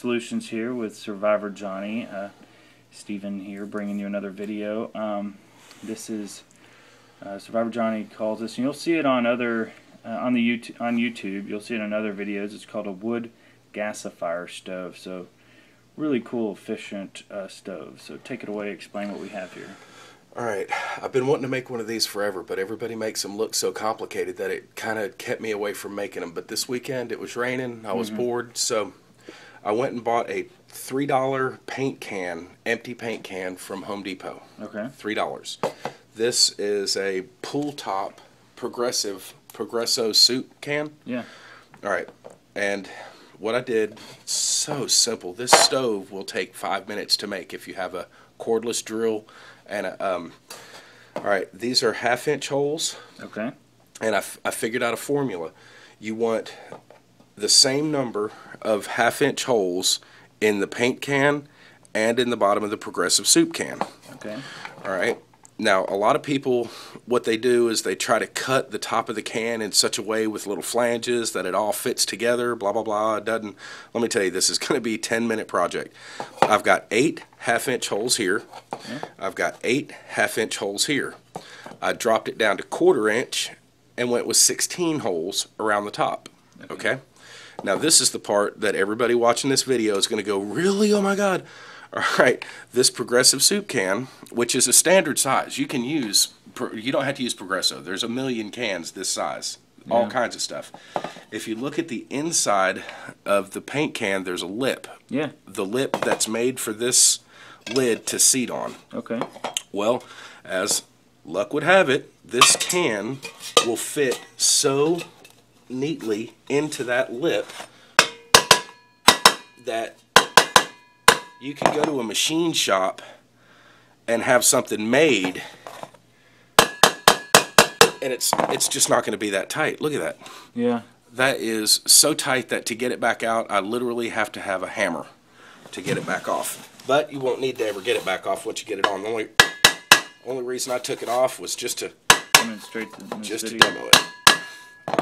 Solutions here with Survivor Johnny. Stephen here bringing you another video. This is Survivor Johnny calls this, and you'll see it on other on YouTube. You'll see it in other videos. It's called a wood gasifier stove. So really cool, efficient stove. So take it away. Explain what we have here. Alright, I've been wanting to make one of these forever, but everybody makes them look so complicated that it kind of kept me away from making them. But this weekend it was raining, I was bored, so I went and bought a $3 paint can, empty paint can from Home Depot. Okay. $3. This is a pull top Progresso soup can. Yeah. Alright, and what I did, so simple. This stove will take 5 minutes to make if you have a cordless drill. And alright, these are 1/2-inch holes. Okay. And I figured out a formula. You want the same number of 1/2-inch holes in the paint can and in the bottom of the Progressive soup can. Okay. Alright. Now, a lot of people, what they do is they try to cut the top of the can in such a way with little flanges that it all fits together, blah, blah, blah. It doesn't. Let me tell you, this is going to be a 10-minute project. I've got 8 1/2-inch holes here. Okay. I've got 8 1/2-inch holes here. I dropped it down to 1/4 inch and went with 16 holes around the top. Okay? Now, this is the part that everybody watching this video is going to go, really? Oh, my God. Alright, this Progressive soup can, which is a standard size, you don't have to use Progresso. There's a million cans this size, all kinds of stuff. If you look at the inside of the paint can, there's a lip. Yeah. The lip that's made for this lid to seat on. Okay. Well, as luck would have it, this can will fit so neatly into that lip that you can go to a machine shop and have something made, and it's just not going to be that tight. Look at that. Yeah. That is so tight that to get it back out, I literally have to have a hammer to get it back off. But you won't need to ever get it back off once you get it on. The only reason I took it off was just to demo it.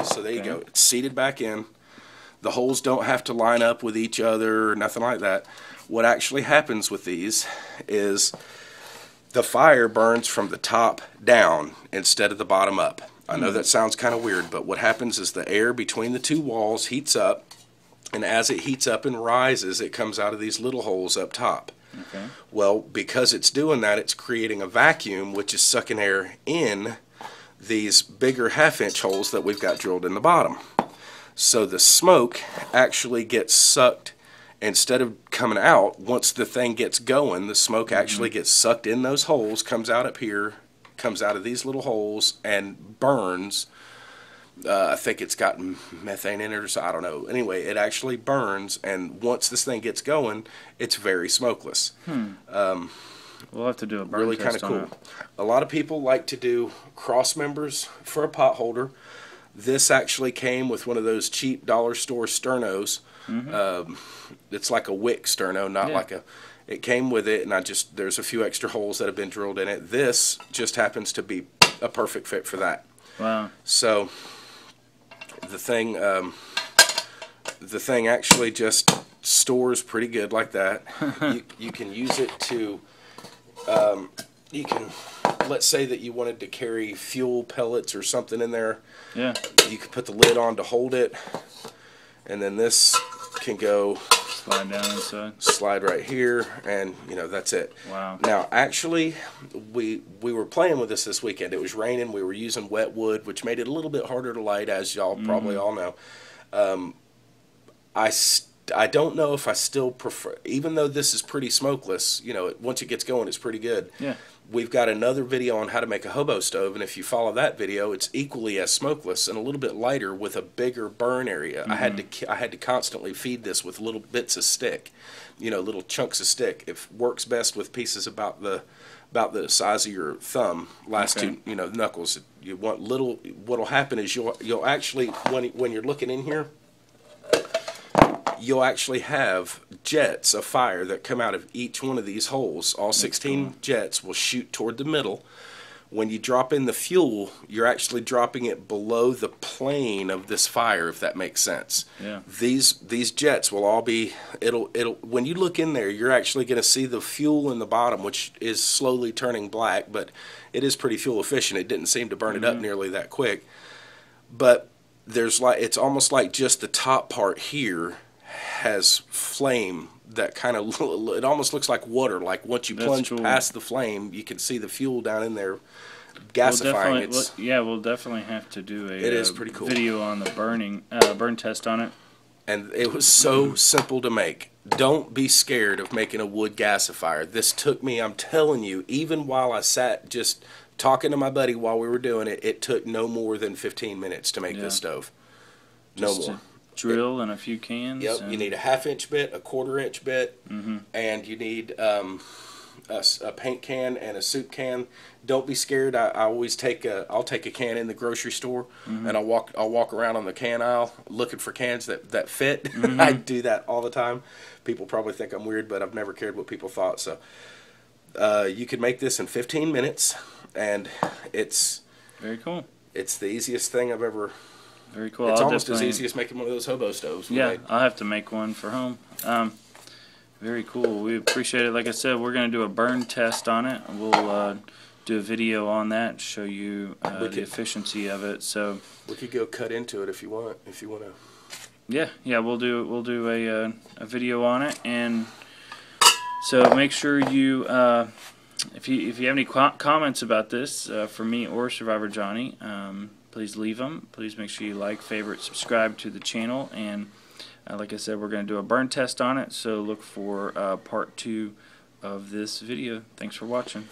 So there you go. It's seated back in. The holes don't have to line up with each other or nothing like that. What actually happens with these is the fire burns from the top down instead of the bottom up. I know that sounds kind of weird, but what happens is the air between the two walls heats up, and as it heats up and rises, it comes out of these little holes up top. Okay. Well, because it's doing that, it's creating a vacuum, which is sucking air in these bigger 1/2-inch holes that we've got drilled in the bottom. So the smoke actually gets sucked. Instead of coming out, once the thing gets going, the smoke actually gets sucked in those holes, comes out up here, comes out of these little holes, and burns. I think it's got methane in it or so, I don't know. Anyway, it actually burns, and once this thing gets going, it's very smokeless. We'll have to do a burn really test kind of on cool. A lot of people like to do cross members for a pot holder. This actually came with one of those cheap dollar store sternos. It's like a wick sterno, not like a. It came with it, and there's a few extra holes that have been drilled in it. This just happens to be a perfect fit for that. Wow. So the thing actually just stores pretty good like that. You can use it to. Let's say that you wanted to carry fuel pellets or something in there. Yeah. You could put the lid on to hold it, and then this can go slide down inside. Slide right here, and that's it. Wow. Now, actually, we were playing with this weekend. It was raining. We were using wet wood, which made it a little bit harder to light, as y'all probably all know. I don't know if I still prefer, even though this is pretty smokeless, once it gets going, it's pretty good. Yeah. We've got another video on how to make a hobo stove, and if you follow that video, it's equally as smokeless and a little bit lighter with a bigger burn area. I had to constantly feed this with little bits of stick, little chunks of stick. It works best with pieces about the size of your thumb, last two knuckles. You want little. What'll happen is you'll actually when you're looking in here, you'll actually have jets of fire that come out of each one of these holes. All 16 jets will shoot toward the middle, when you drop in the fuel, you're actually dropping it below the plane of this fire, if that makes sense. Yeah. These jets will all be, it'll when you look in there, you're actually going to see the fuel in the bottom, which is slowly turning black, but it is pretty fuel efficient. It didn't seem to burn it up nearly that quick. But there's like, it's almost like just the top part here has flame that kind of, it almost looks like water. Like once you plunge past the flame, you can see the fuel down in there gasifying. We'll definitely have to do it is pretty cool video on the burn test on it. And it was so simple to make. Don't be scared of making a wood gasifier. This took me, I'm telling you, even while I sat just talking to my buddy while we were doing it, it took no more than 15 minutes to make this stove. No more. Drill and a few cans. Yep, you need a 1/2-inch bit, a 1/4-inch bit, and you need a paint can and a soup can. Don't be scared. I always I'll take a can in the grocery store, and I'll walk around on the can aisle looking for cans that fit. I do that all the time. People probably think I'm weird, but I've never cared what people thought. So you can make this in 15 minutes, and it's very cool. It's the easiest thing I've ever. Very cool. It's almost as easy as making one of those hobo stoves. Yeah, I'll have to make one for home. Very cool. We appreciate it. Like I said, we're going to do a burn test on it. We'll do a video on that, show you the efficiency of it. So we could go cut into it if you want. If you want to. Yeah. We'll do a video on it, and so make sure you if you have any comments about this for me or Survivor Johnny. Please leave them. Please make sure you like, favorite, subscribe to the channel. And like I said, we're going to do a burn test on it. So look for part 2 of this video. Thanks for watching.